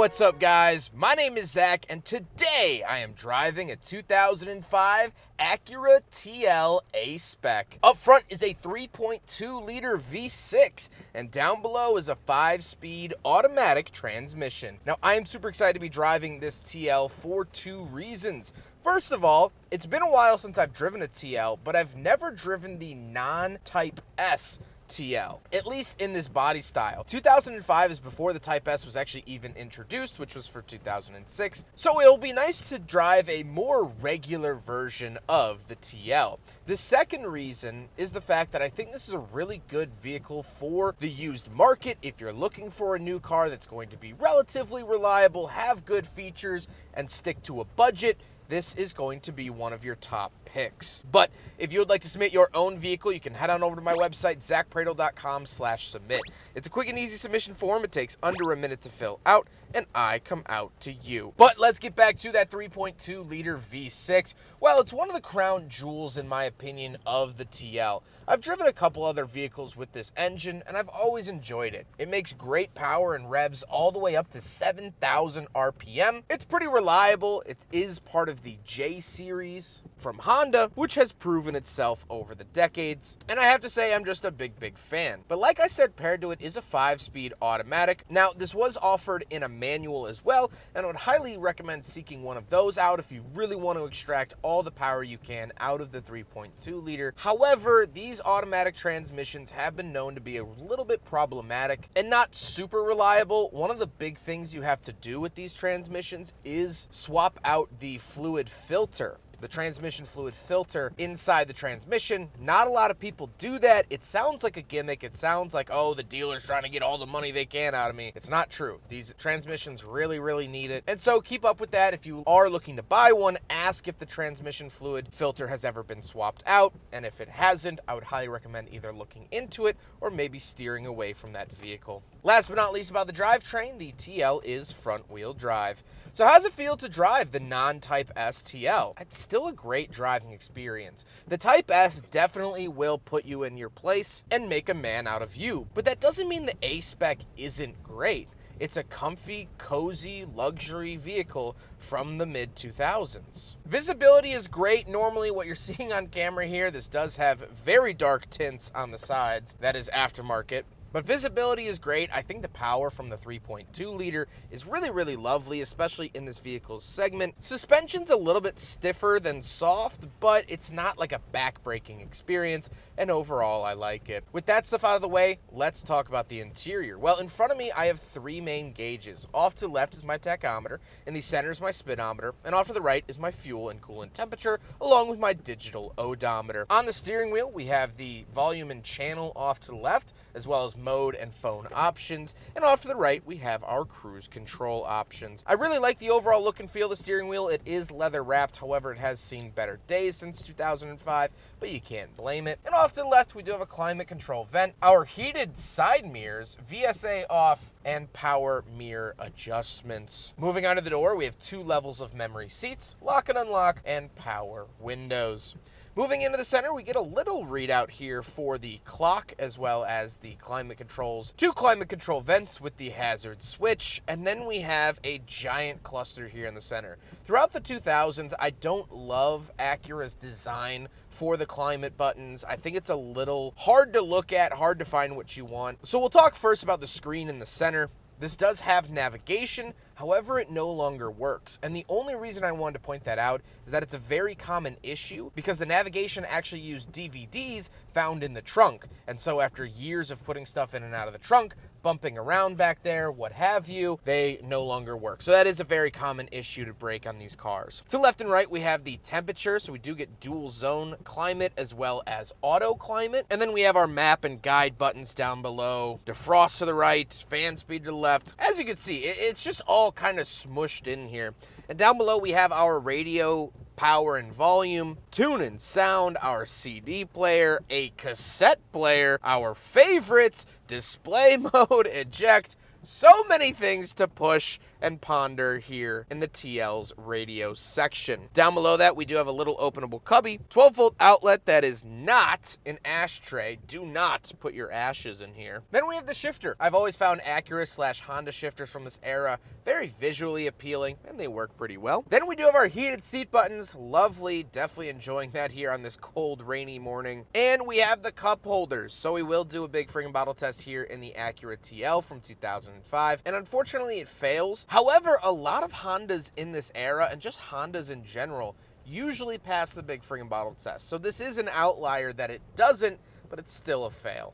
what's up guys? My name is Zach and today I am driving a 2005 Acura TL A-Spec. Up front is a 3.2 liter V6 and down below is a 5-speed automatic transmission. Now I am super excited to be driving this TL for two reasons. First of all, it's been a while since I've driven a TL, but I've never driven the non-Type S TL, at least in this body style. 2005 is before the Type S was actually even introduced, which was for 2006. So it'll be nice to drive a more regular version of the TL. The second reason is the fact that I think this is a really good vehicle for the used market. If you're looking for a new car that's going to be relatively reliable, have good features, and stick to a budget, this is going to be one of your top picks. But if you would like to submit your own vehicle, you can head on over to my website, zachpradel.com/submit. It's a quick and easy submission form. It takes under a minute to fill out, and I come out to you. But let's get back to that 3.2 liter V6. Well, it's one of the crown jewels, in my opinion, of the TL. I've driven a couple other vehicles with this engine, and I've always enjoyed it. It makes great power and revs all the way up to 7,000 RPM. It's pretty reliable. It is part of the J series from Honda, which has proven itself over the decades, and I have to say I'm just a big fan. But like I said, paired to it is a 5-speed automatic. Now this was offered in a manual as well, and I would highly recommend seeking one of those out if you really want to extract all the power you can out of the 3.2 liter. However, these automatic transmissions have been known to be a little bit problematic and not super reliable. One of the big things you have to do with these transmissions is swap out the fluid filter. The transmission fluid filter inside the transmission. Not a lot of people do that. It sounds like a gimmick. It sounds like, oh, the dealer's trying to get all the money they can out of me. It's not true. These transmissions really need it. And so keep up with that. If you are looking to buy one, ask if the transmission fluid filter has ever been swapped out. And if it hasn't, I would highly recommend either looking into it or maybe steering away from that vehicle. Last but not least about the drivetrain, the TL is front wheel drive. So how does it feel to drive the non-Type S TL? It's still a great driving experience. The Type S definitely will put you in your place and make a man out of you, but that doesn't mean the A-Spec isn't great. It's a comfy, cozy, luxury vehicle from the mid-2000s. Visibility is great. Normally what you're seeing on camera here, this does have very dark tints on the sides. That is aftermarket. But visibility is great. I think the power from the 3.2 liter is really lovely, especially in this vehicle's segment. Suspension's a little bit stiffer than soft, but it's not like a back-breaking experience, and overall I like it. With that stuff out of the way, let's talk about the interior. Well, in front of me I have three main gauges. Off to the left is my tachometer, in the center is my speedometer, and off to the right is my fuel and coolant temperature, along with my digital odometer. On the steering wheel, we have the volume and channel off to the left, as well as mode and phone options, and off to the right we have our cruise control options. I really like the overall look and feel of the steering wheel. It is leather wrapped, however it has seen better days since 2005, but you can't blame it. And off to the left we do have a climate control vent, our heated side mirrors, VSA off, and power mirror adjustments. Moving on to the door, we have 2 levels of memory seats, lock and unlock, and power windows. Moving into the center, we get a little readout here for the clock as well as the climate controls. 2 climate control vents with the hazard switch, and then we have a giant cluster here in the center. Throughout the 2000s, I don't love Acura's design for the climate buttons. I think it's a little hard to look at, hard to find what you want. So we'll talk first about the screen in the center. This does have navigation, however it no longer works. And the only reason I wanted to point that out is that it's a very common issue because the navigation actually used DVDs found in the trunk. And so after years of putting stuff in and out of the trunk, bumping around back there, what have you, they no longer work. So that is a very common issue to break on these cars. To left and right, we have the temperature. So we do get dual zone climate as well as auto climate. And then we have our map and guide buttons down below, defrost to the right, fan speed to the left. As you can see, it's just all kind of smushed in here. And down below we have our radio, power and volume, tune and sound, our CD player, a cassette player, our favorites, display mode, eject, so many things to push and ponder here in the TL's radio section. Down below that, we do have a little openable cubby, 12-volt outlet that is not an ashtray. Do not put your ashes in here. Then we have the shifter. I've always found Acura/Honda shifters from this era very visually appealing, and they work pretty well. Then we do have our heated seat buttons. Lovely, definitely enjoying that here on this cold, rainy morning. And we have the cup holders. So we will do a big friggin' bottle test here in the Acura TL from 2005. And unfortunately, it fails. However, a lot of Hondas in this era, and just Hondas in general, usually pass the big friggin' bottle test. So this is an outlier that it doesn't, but it's still a fail.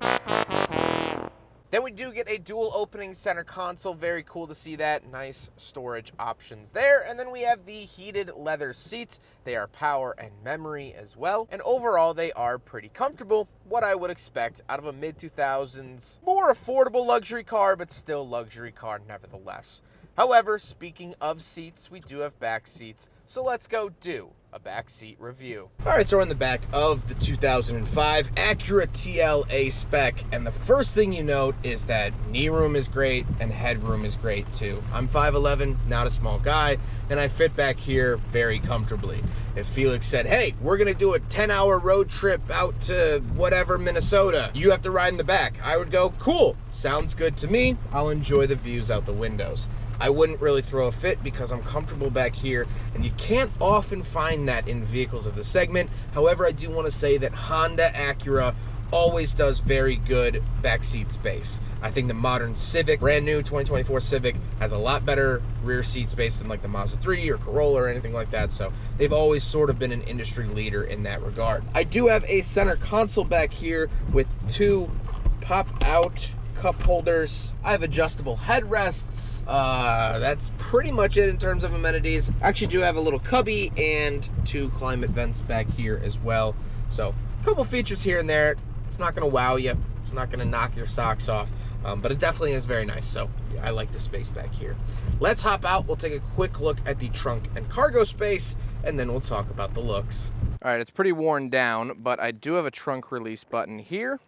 Then we do get a dual opening center console. Very cool to see that. Nice storage options there. And then we have the heated leather seats. They are power and memory as well. And overall, they are pretty comfortable. What I would expect out of a mid-2000s, more affordable luxury car, but still luxury car nevertheless. However, speaking of seats, we do have back seats. So let's go do a backseat review. All right, so we're in the back of the 2005 Acura TL A-Spec, and the first thing you note is that knee room is great and headroom is great too. I'm 5'11", not a small guy, and I fit back here very comfortably. If Felix said, hey, we're gonna do a 10-hour road trip out to whatever, Minnesota, you have to ride in the back, I would go, cool, sounds good to me. I'll enjoy the views out the windows. I wouldn't really throw a fit because I'm comfortable back here, and you can't often find that in vehicles of the segment. However, I do want to say that Honda Acura always does very good backseat space. I think the modern Civic, brand new 2024 Civic, has a lot better rear seat space than like the Mazda 3 or Corolla or anything like that. So they've always sort of been an industry leader in that regard. I do have a center console back here with two pop-out cup holders. I have adjustable headrests. That's pretty much it in terms of amenities. I actually do have a little cubby and two climate vents back here as well. So a couple features here and there. It's not going to wow you. It's not going to knock your socks off, but it definitely is very nice. So yeah, I like the space back here. Let's hop out. We'll take a quick look at the trunk and cargo space, and then we'll talk about the looks. All right, it's pretty worn down, but I do have a trunk release button here.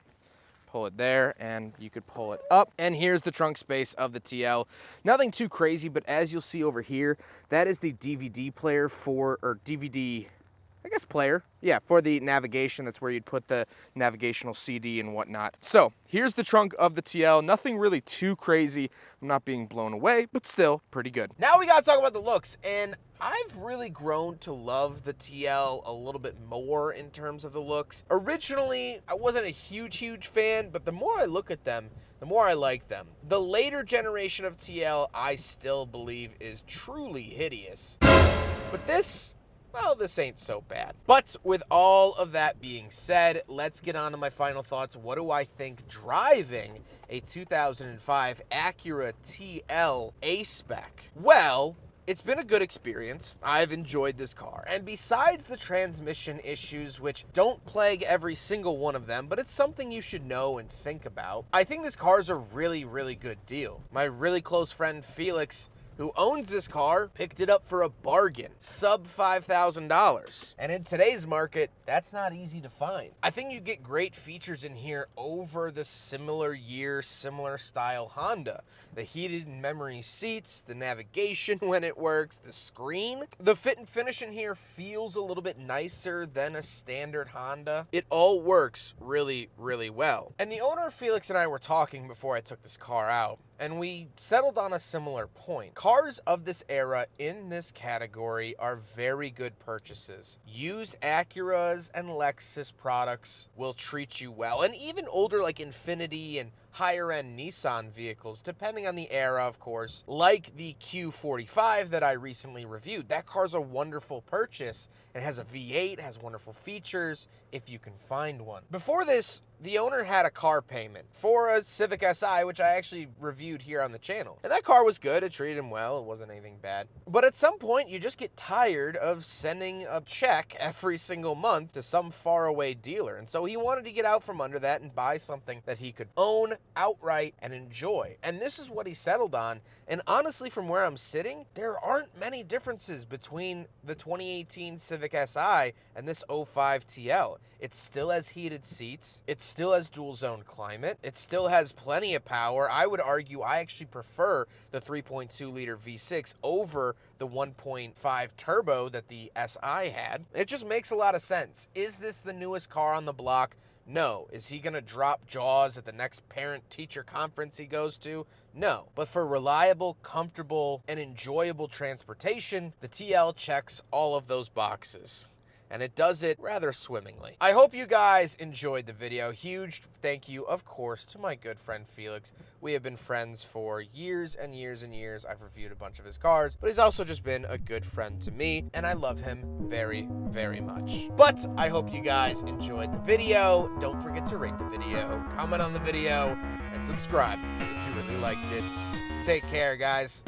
Pull it there, and you could pull it up. And here's the trunk space of the TL. Nothing too crazy, but as you'll see over here, that is the DVD player for, or DVD, I guess player. Yeah, for the navigation. That's where you'd put the navigational CD and whatnot. So here's the trunk of the TL. Nothing really too crazy. I'm not being blown away, but still pretty good. Now we gotta talk about the looks, and I've really grown to love the TL a little bit more in terms of the looks. Originally, I wasn't a huge fan, but the more I look at them, the more I like them. The later generation of TL, I still believe is truly hideous. But this, well, this ain't so bad. But with all of that being said, let's get on to my final thoughts. What do I think driving a 2005 Acura TL A-Spec? Well, it's been a good experience. I've enjoyed this car. And besides the transmission issues, which don't plague every single one of them, but it's something you should know and think about, I think this car is a really good deal. My really close friend Felix, who owns this car, picked it up for a bargain, sub $5,000. And in today's market, that's not easy to find. I think you get great features in here over the similar year, similar style Honda. The heated and memory seats, the navigation when it works, the screen. The fit and finish in here feels a little bit nicer than a standard Honda. It all works really well. And the owner, Felix, and I were talking before I took this car out, and we settled on a similar point. Cars of this era in this category are very good purchases. Used Acuras and Lexus products will treat you well. And even older like Infiniti and higher-end Nissan vehicles, depending on the era, of course, like the Q45 that I recently reviewed. That car's a wonderful purchase. It has a V8, has wonderful features, if you can find one. Before this, the owner had a car payment for a Civic Si, which I actually reviewed here on the channel. And that car was good. It treated him well. It wasn't anything bad. But at some point, you just get tired of sending a check every single month to some faraway dealer. And so he wanted to get out from under that and buy something that he could own outright and enjoy. And this is what he settled on. And honestly, from where I'm sitting, there aren't many differences between the 2018 Civic Si and this 05 TL. It still has heated seats. It still has dual zone climate. It still has plenty of power. I would argue I actually prefer the 3.2 liter V6 over the 1.5 turbo that the SI had. It just makes a lot of sense. Is this the newest car on the block? No. Is he going to drop jaws at the next parent-teacher conference he goes to? No. But for reliable, comfortable, and enjoyable transportation, the TL checks all of those boxes. And it does it rather swimmingly. I hope you guys enjoyed the video. Huge thank you, of course, to my good friend Felix. We have been friends for years and years and years. I've reviewed a bunch of his cars, but he's also just been a good friend to me, and I love him very, very much. But I hope you guys enjoyed the video. Don't forget to rate the video, comment on the video, and subscribe if you really liked it. Take care, guys.